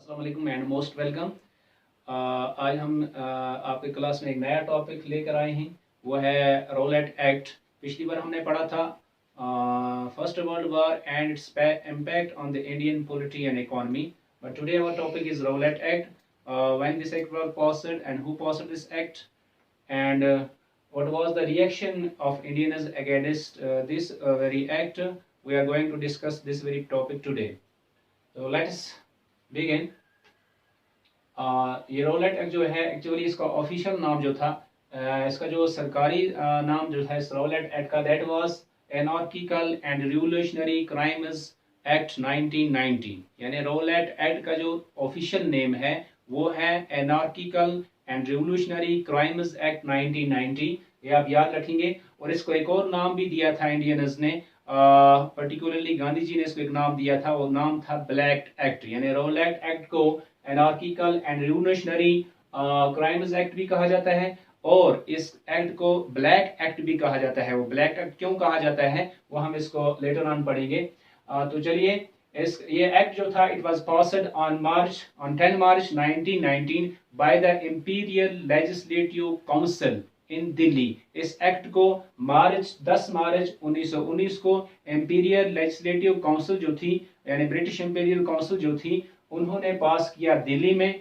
अस्सलाम वालेकुम and most welcome. आज हम आपके क्लास में एक नया टॉपिक लेकर आए हैं, वो है रोलेट एक्ट। पिछली बार हमने पढ़ा था first world war and its impact on the Indian polity and economy, but today our topic is Rowlatt Act, when this act was passed and who passed this act and what was the reaction of Indians against this very act. We are going to discuss this very topic today. So let's begin. ये roulette act जो है actually इसका official नाम जो था, इसका जो सरकारी नाम जो था इस रोलेट एक्ट का, that was anarchical and revolutionary crimes act 1990। यानी रोलेट एक्ट का जो ऑफिशियल नेम है वो है anarchical and revolutionary crimes act 1990। ये आप याद रखेंगे। और इसको एक और नाम भी दिया था इंडियंस ने, पर्टिकुलरली गांधी जी ने इसको एक नाम दिया था, वो नाम था ब्लैक एक्ट। यानी रोलेट एक्ट को anarchical and revolutionary crimes act भी कहा जाता है और इस एक्ट को ब्लैक एक्ट भी कहा जाता है। वो ब्लैक एक्ट क्यों कहा जाता है वो हम इसको लेटर ऑन पढ़ेंगे। तो चलिए, ये एक्ट जो था, it was passed on 10 March 1919 by the imperial legislative council in Delhi. इस एक्ट को 10 मार्च 1919 को इंपीरियल लेजिस्लेटिव काउंसिल जो थी, यानी ब्रिटिश इंपीरियल काउंसिल जो थी, उन्होंने पास किया दिल्ली में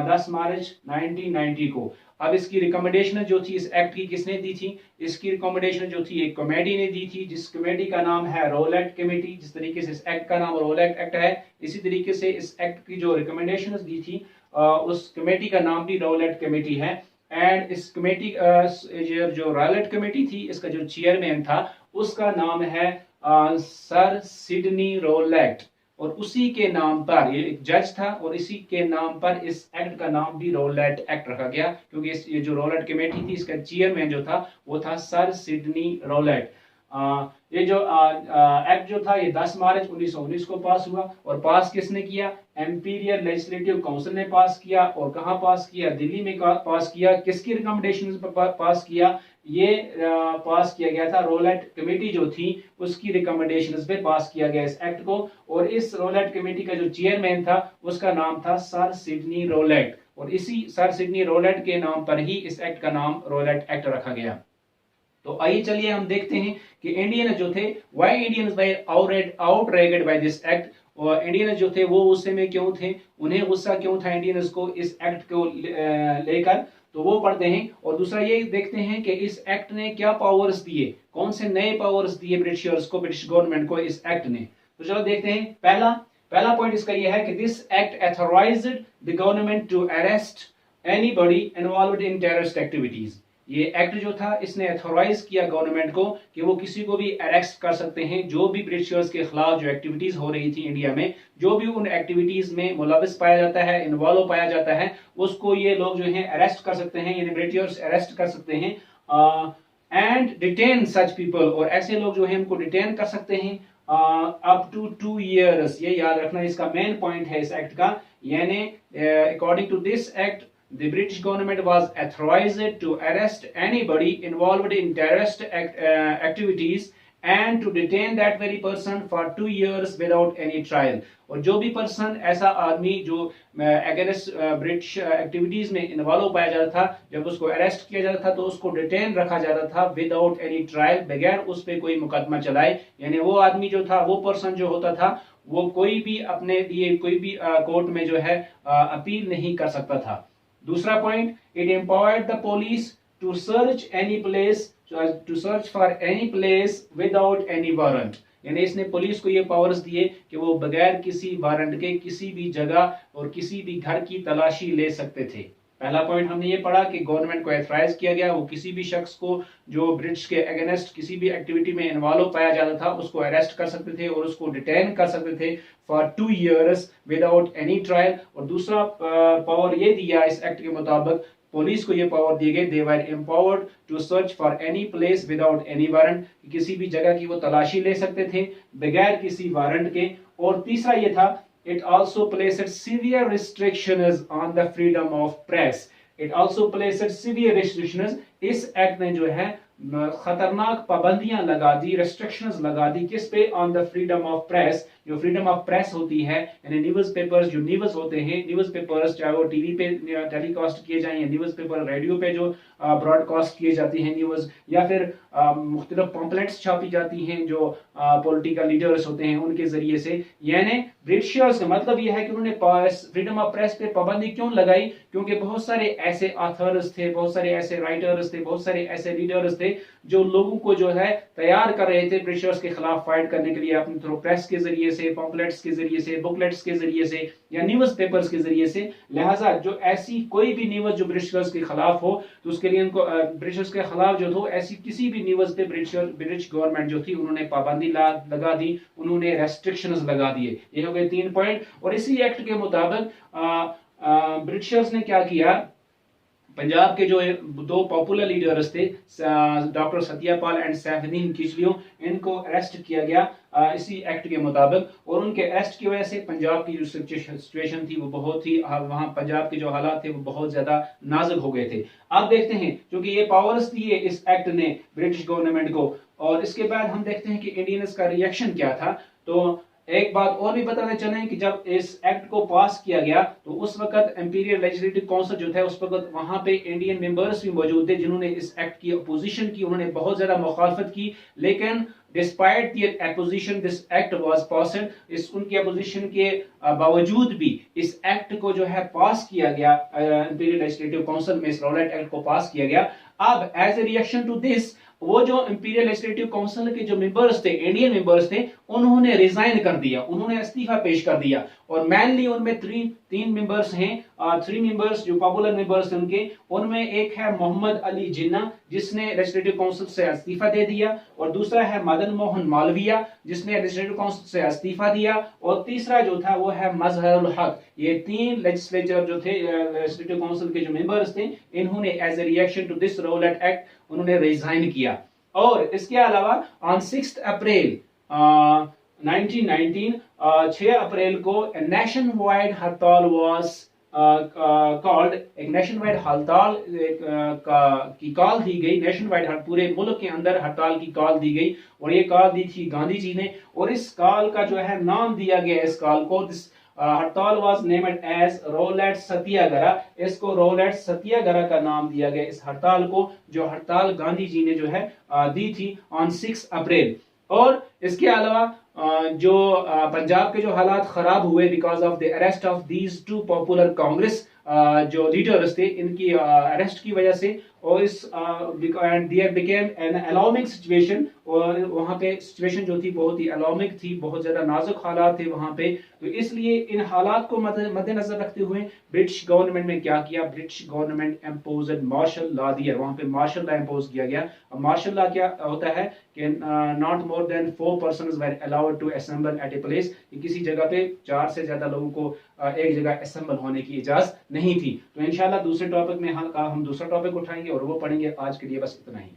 10 मार्च 1990 को। अब इसकी रिकमेंडेशन जो थी इस एक्ट की किसने दी थी? इसकी रिकमेंडेशन जो थी एक कमेटी ने दी थी, जिस कमेटी का नाम है रोलेट कमेटी। जिस तरीके से इस एक्ट का नाम रोलेट एक्ट है, इसी तरीके से इस एक्ट की जो रिकमेंडेशन दी थी उस कमेटी का नाम भी रोलेट कमेटी है। एंड इस कमेटी जो रोलेट कमेटी थी, इसका जो चेयरमैन था उसका नाम है सर सिडनी रोलेट। और उसी के नाम पर, ये एक जज था और इसी के नाम पर इस एक्ट का नाम भी रोलेट एक्ट रखा गया, क्योंकि ये जो रोलेट कमेटी थी इसका चेयरमैन जो था वो था सर सिडनी रोलेट। ये जो एक्ट जो था ये 10 मार्च 1919 को पास हुआ। और पास किसने किया? इंपीरियल लेजिस्लेटिव काउंसिल ने पास किया। और कहां पास किया? दिल्ली में पास किया। किसकी रिकमेंडेशन पर पास किया? ये पास किया गया था रोलेट कमेटी जो थी उसकी रिकमेंडेशंस पे पास किया गया इस एक्ट को। और इस रोलेट कमेटी का जो चेयरमैन था उसका नाम था सर सिडनी रोलेट। और इसी सर सिडनी रोलेट के नाम पर ही इस एक्ट का नाम रोलेट एक्ट रखा गया। तो आइए चलिए हम देखते हैं कि इंडियन जो थे, why Indians were outraged by this act. और इंडियन जो थे वो गुस्से में क्यों थे, उन्हें गुस्सा क्यों था इंडियंस को इस एक्ट को लेकर, तो वो पढ़ते हैं। और दूसरा ये देखते हैं कि इस एक्ट ने क्या पावर्स दिए, कौन से नए पावर्स दिए ब्रिटिशर्स को, ब्रिटिश गवर्नमेंट को इस एक्ट ने। तो चलो देखते हैं। पहला पॉइंट इसका यह है कि this act authorized the government to arrest anybody involved in terrorist activities. ये एक्ट जो था इसने अथॉराइज किया गवर्नमेंट को कि वो किसी को भी अरेस्ट कर सकते हैं, जो भी ब्रिटिशर्स के खिलाफ जो एक्टिविटीज हो रही थी इंडिया में, जो भी उन एक्टिविटीज में मुलविस पाया जाता है, इन्वॉल्व पाया जाता है, उसको ये लोग जो हैं अरेस्ट कर सकते हैं, यानी ब्रिटिशर्स अरेस्ट कर सकते हैं। एंड डिटेन सच पीपल, और ऐसे लोग जो हैं उनको डिटेन कर सकते हैं अप टू 2 years। ये याद रखना इसका मेन पॉइंट है इस एक्ट का। यानी according to this act, the British government was authorized to arrest anybody involved in terrorist activities and to detain that very person for 2 years without any trial। और जो भी पर्सन, ऐसा आदमी जो अगेंस्ट ब्रिटिश एक्टिविटीज में involve पाया जाता था, जब उसको अरेस्ट किया जाता था तो उसको डिटेन रखा जाता था विदाउट एनी ट्रायल, बगैर उस पर कोई मुकदमा चलाए। यानी वो आदमी जो था, वो पर्सन जो होता था, वो कोई भी अपने लिए कोई भी कोर्ट में जो है अपील नहीं कर सकता था। दूसरा point, it empowered the police to search any place for any place without any warrant. यानी इसने पुलिस को ये पावर्स दिए कि वो बगैर किसी वारंट के किसी भी जगह और किसी भी घर की तलाशी ले सकते थे। पहला पॉइंट हमने ये पढ़ा कि गवर्नमेंट को एथराइज किया गया, वो किसी भी शख्स को जो ब्रिटिश के अगेंस्ट किसी भी एक्टिविटी में इन्वॉल्व पाया जाता था उसको अरेस्ट कर सकते थे और उसको डिटेन कर सकते थे for 2 years without any trial. और दूसरा पावर ये दिया इस एक्ट के मुताबिक, पुलिस को ये पावर दिए गए, they were empowered to search for any place without any warrant, किसी भी जगह की वो तलाशी ले सकते थे बगैर किसी वारंट के। और तीसरा ये था, it also placed severe restrictions on the freedom of press। it also placed severe restrictions। इस एक्ट ने जो है खतरनाक पाबंदियां लगा दी, रेस्ट्रिक्शंस लगा दी, किस पे? On the freedom of press. जो फ्रीडम ऑफ प्रेस होती है, यानी न्यूज पेपर्स, जो न्यूज होते हैं, न्यूज पेपर्स चाहे वो टीवी पे टेलीकास्ट किए जाएं, या न्यूज पेपर रेडियो पे जो ब्रॉडकास्ट किए जाती हैं न्यूज, या फिर मुख्तलिफ पॉम्पलेट्स छापी जाती हैं जो पॉलिटिकल लीडर्स होते हैं उनके जरिए से। यानी ब्रिटिशर्स का मतलब यह है कि उन्होंने फ्रीडम ऑफ प्रेस पे पाबंदी क्यों लगाई? क्योंकि बहुत सारे ऐसे ऑथर्स थे, बहुत सारे ऐसे राइटर्स थे, बहुत सारे ऐसे लीडर्स थे जो लोगों को जो है तैयार कर रहे थे ब्रिटिशर्स के खिलाफ फाइट करने के लिए, अपने थ्रू प्रेस के जरिए से, पॉम्पलेट्स के जरिए से, बुकलेट्स के जरिए से, या न्यूज पेपर्स के जरिए से। लिहाजा जो ऐसी कोई भी न्यूज जो ब्रिटिशर्स के खिलाफ हो, तो उसके लिए उनको ब्रिटिशर्स के खिलाफ जो था, ऐसी किसी भी न्यूज पे ब्रिटिश गवर्नमेंट जो थी उन्होंने पाबंदी लगा दी, उन्होंने रेस्ट्रिक्शंस लगा दिए। ये हो गए 3 पॉइंट। और इसी एक्ट के मुताबिक ब्रिटिशर्स ने क्या किया? पंजाब के जो 2 पॉपुलर लीडर्स थे, डॉक्टर सत्यापाल एंड सैफुद्दीन किचलू, इनको अरेस्ट किया गया इसी एक्ट के मुताबिक। और उनके अरेस्ट की वजह से पंजाब की जो सिचुएशन थी वो बहुत ही, वहां पंजाब के जो हालात थे वो बहुत ज्यादा नाजुक हो गए थे। अब देखते हैं, क्योंकि ये पावर्स दिए इस एक्ट ने ब्रिटिश गवर्नमेंट को, और इसके बाद हम देखते हैं कि इंडियंस का रिएक्शन क्या था। तो एक बात और भी बताते चलें कि जब इस एक्ट को पास किया गया तो उस वक्त इंपीरियल लेजिस्लेटिव काउंसिल जो था, उस वक्त वहां पे इंडियन मेंबर्स भी मौजूद थे जिन्होंने इस एक्ट की अपोजिशन की, उन्होंने बहुत ज्यादा मुखालफत की। लेकिन despite the opposition this act was passed, इस उनकी अपोजिशन के बावजूद भी इस एक्ट को जो है पास किया गया, इंपीरियल लेजिस्लेटिव काउंसिल में इस रॉलेट एक्ट को पास किया गया। अब as a reaction to this, वो जो इंपीरियल लेजिस्लेटिव काउंसिल के जो मेंबर्स थे, इंडियन मेंबर्स थे, उन्होंने रिजाइन कर दिया, उन्होंने इस्तीफा पेश कर दिया। और मेनली उनमें 3 मेंबर्स हैं, 3 मेंबर्स जो पॉपुलर मेंबर्स हैं उनके, उनमें एक है मोहम्मद अली जिन्ना जिसने लेजिस्लेटिव काउंसिल से इस्तीफा दे दिया, और दूसरा है मदन मोहन मालविया जिसने लेजिस्लेटिव काउंसिल से इस्तीफा दिया, और तीसरा जो था वो है मजहरुल हक। ये 3 लेजिस्लेचर जो थे, लेजिस्लेटिव काउंसिल के जो मेंबर्स थे, इन्होंने as a reaction to this Rowlatt Act उन्होंने रिजाइन किया। और इसके अलावा ऑन 6 अप्रैल 1919, 6 अप्रैल को नेशन वाइड हड़ताल वाज कॉल्ड, एक नेशन वाइड हड़ताल की कॉल दी गई, नेशन वाइड पूरे मुल्क के अंदर हड़ताल की कॉल दी गई, और ये कॉल दी थी गांधी जी ने। और इस कॉल का जो है नाम दिया गया, इस कॉल को, हड़ताल वाज नेम्ड एज रॉलेट सत्याग्रह, इसको रॉलेट सत्याग्रह का नाम दिया गया इस हड़ताल को, जो हड़ताल गांधी जी ने जो है दी थी ऑन 6 अप्रैल। और इसके अलावा जो पंजाब के जो हालात खराब हुए because of the arrest of these 2 popular Congress जो लीडर्स थे, इनकी अरेस्ट की वजह से, और इस there became an alarming situation, और वहां पे सिचुएशन जो थी बहुत ही अलार्मिंग थी, बहुत ज्यादा नाजुक हालात थे वहां पे। तो इसलिए इन हालात को मद्देनजर रखते हुए ब्रिटिश गवर्नमेंट ने क्या किया? British government imposed martial law दिया, वहां पे मार्शल लॉ इम्पोज किया गया। मार्शल लॉ क्या होता है कि not more than 4 persons were allowed to assemble at a place, किसी जगह पे 4 से ज्यादा लोगों को एक जगह असेंबल होने की इजाजत नहीं थी। तो इंशाल्लाह दूसरे टॉपिक में हम दूसरा टॉपिक उठाएंगे और वो पढ़ेंगे। आज के लिए बस इतना ही।